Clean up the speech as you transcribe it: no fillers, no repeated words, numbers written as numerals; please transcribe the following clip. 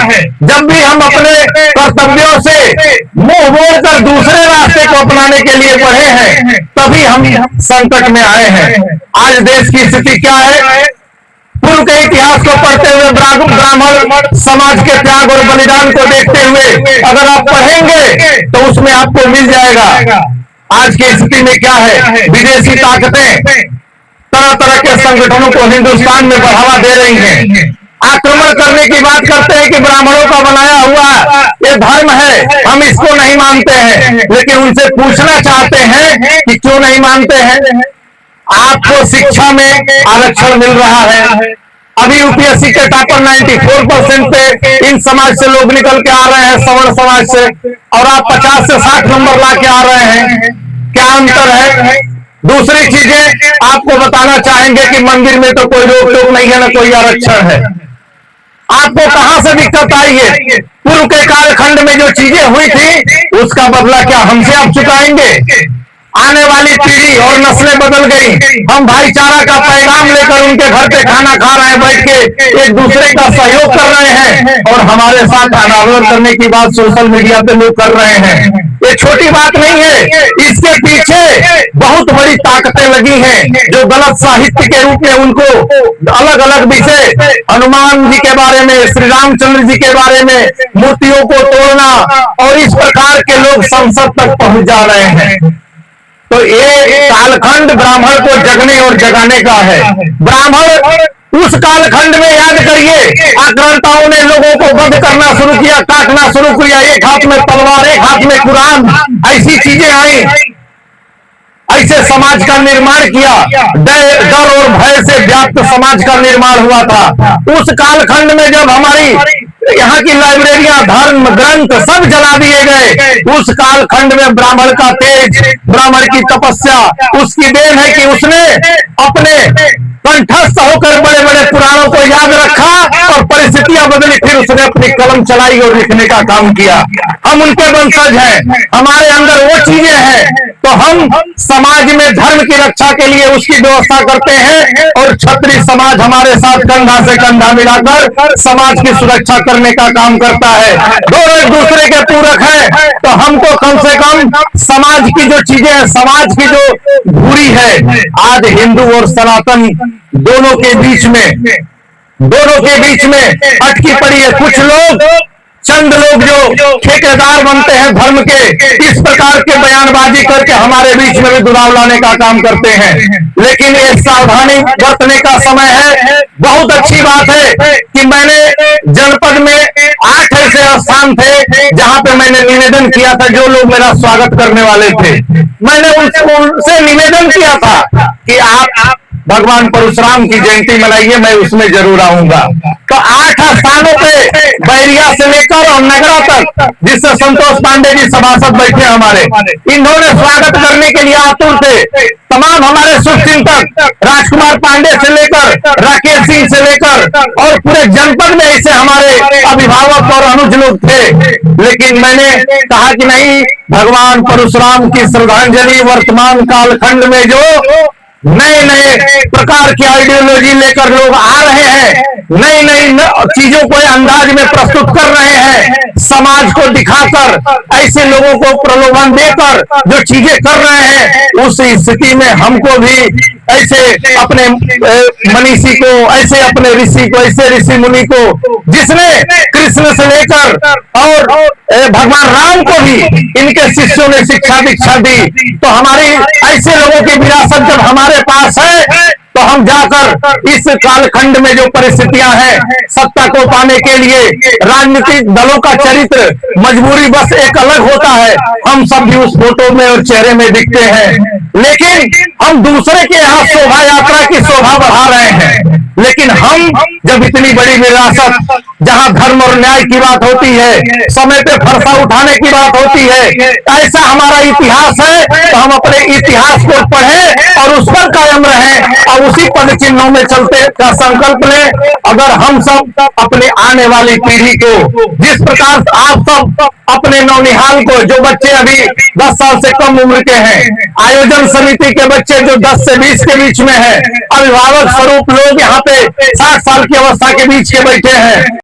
है। जब भी हम अपने कर्तव्यों से मुंह मोड़कर दूसरे रास्ते को अपनाने के लिए बढ़े हैं, तभी हम संकट में आए हैं। आज देश की स्थिति क्या है? पूर्व के इतिहास को पढ़ते हुए, ब्राह्मण समाज के त्याग और बलिदान को देखते हुए अगर आप पढ़ेंगे तो उसमें आपको मिल जाएगा आज की स्थिति में क्या है। विदेशी ताकतें तरह तरह के संगठनों को हिंदुस्तान में बढ़ावा दे रही हैं। आक्रमण करने की बात करते हैं कि ब्राह्मणों का बनाया हुआ ये धर्म है, हम इसको नहीं मानते हैं, लेकिन उनसे पूछना चाहते हैं कि क्यों नहीं मानते हैं। आपको शिक्षा में आरक्षण मिल रहा है। अभी यूपीएससी के टॉपर 94% पे इन समाज से लोग निकल के आ रहे हैं, सवर्ण समाज से, और आप 50 से 60 नंबर ला के आ रहे हैं। क्या अंतर है? दूसरी चीजें आपको बताना चाहेंगे कि मंदिर में तो कोई रोक टोक नहीं है, ना कोई आरक्षण है। आपको कहां से दिक्कत आई है? पूर्व के कालखंड में जो चीजें हुई थी उसका बदला क्या हमसे आप चुकाएंगे? आने वाली पीढ़ी और नस्लें बदल गई। हम भाईचारा का पैगाम लेकर उनके घर पे खाना खा रहे हैं, बैठ के एक दूसरे का सहयोग कर रहे हैं, और हमारे साथ अनावरण करने की बात सोशल मीडिया पे लोग कर रहे हैं। ये छोटी बात नहीं है, इसके पीछे बहुत बड़ी ताकतें लगी हैं जो गलत साहित्य के रूप में उनको अलग अलग विषय, हनुमान जी के बारे में, श्री रामचंद्र जी के बारे में, मूर्तियों को तोड़ना, और इस प्रकार के लोग संसद तक पहुंच जा रहे हैं। तो ये कालखंड ब्राह्मण को जगने और जगाने का है। ब्राह्मण उस कालखंड में, याद करिए, आक्रांताओं ने लोगों को वध करना शुरू किया, काटना शुरू किया, एक हाथ में तलवार, एक हाथ में कुरान, ऐसी चीजें आई, ऐसे समाज का निर्माण किया। डर और भय से व्याप्त समाज का निर्माण हुआ था। उस कालखंड में जब हमारी यहाँ की लाइब्रेरियां, धर्म ग्रंथ सब जला दिए गए, उस कालखंड में ब्राह्मण का तेज, ब्राह्मण की तपस्या, उसकी देन है कि उसने अपने कंठस्थ होकर बड़े बड़े पुराणों को याद रखा, और परिस्थितियां बदली, फिर उसने अपनी कलम चलाई और लिखने का काम किया। हम उनके वंशज हैं, हमारे अंदर वो चीजें हैं, तो हम समाज में धर्म की रक्षा के लिए उसकी व्यवस्था करते हैं, और क्षत्रिय समाज हमारे साथ कंधा से कंधा मिलाकर समाज की सुरक्षा करने का काम करता है। दोनों एक दूसरे के पूरक हैं। तो हमको कम से कम समाज की जो चीजें हैं, समाज की जो बुरी है, आज हिंदू और सनातन दोनों के बीच में अटकी पड़ी है। कुछ लोग, चंद लोग जो ठेकेदार बनते हैं धर्म के, इस प्रकार के बयानबाजी करके हमारे बीच में भी दुराव लाने का काम करते हैं। लेकिन एक सावधानी बरतने का समय है। बहुत अच्छी बात है कि मैंने जनपद में 8 ऐसे स्थान थे जहां पे मैंने निवेदन किया था, जो लोग मेरा स्वागत करने वाले थे, मैंने उनसे निवेदन किया था कि आप भगवान परशुराम की जयंती मनाइए, मैं उसमें जरूर आऊंगा। तो 8 स्थानों पे, बैरिया से लेकर और नगरा तक, जिससे संतोष पांडे जी सभासद बैठे हमारे, इन्होंने स्वागत करने के लिए आतुर थे। तमाम हमारे शुभचिंतक, राजकुमार पांडे से लेकर राकेश सिंह से लेकर, और पूरे जनपद में ऐसे हमारे अभिभावक और अनुज लोग थे। लेकिन मैंने कहा कि नहीं, भगवान परशुराम की श्रद्धांजलि वर्तमान कालखंड में जो नए नए प्रकार की आइडियोलॉजी लेकर लोग आ रहे हैं, नई नई चीजों को अंदाज में प्रस्तुत कर रहे हैं, समाज को दिखाकर, ऐसे लोगों को प्रलोभन देकर जो चीजें कर रहे हैं, उस स्थिति में हमको भी ऐसे अपने मनीषी को, ऐसे अपने ऋषि को, ऐसे ऋषि मुनि को, जिसने कृष्ण से लेकर और भगवान राम को भी इनके शिष्यों ने शिक्षा दीक्षा दी, तो हमारी ऐसे लोगों की विरासत जब हमारे पास है, तो हम जाकर इस कालखंड में जो परिस्थितियां हैं, सत्ता को पाने के लिए राजनीतिक दलों का चरित्र, मजबूरी बस एक अलग होता है, हम सब भी उस फोटो में और चेहरे में दिखते हैं। लेकिन हम दूसरे के यहाँ शोभा यात्रा की शोभा बढ़ा रहे हैं। लेकिन हम जब इतनी बड़ी विरासत, जहां धर्म और न्याय की बात होती है, समय पे फरसा उठाने की बात होती है, ऐसा हमारा इतिहास है, तो हम अपने इतिहास को पढ़ें और उस पर कायम रहें और उसी पद चिन्हों में चलते का संकल्प लें। अगर हम सब अपने आने वाली पीढ़ी को, जिस प्रकार आप सब अपने नौनिहाल को, जो बच्चे अभी 10 साल से कम उम्र के हैं, आयोजन समिति के बच्चे जो 10 से 20 के बीच में हैं, अभिभावक स्वरूप लोग यहाँ पे 60 साल की अवस्था के बीच के बैठे हैं,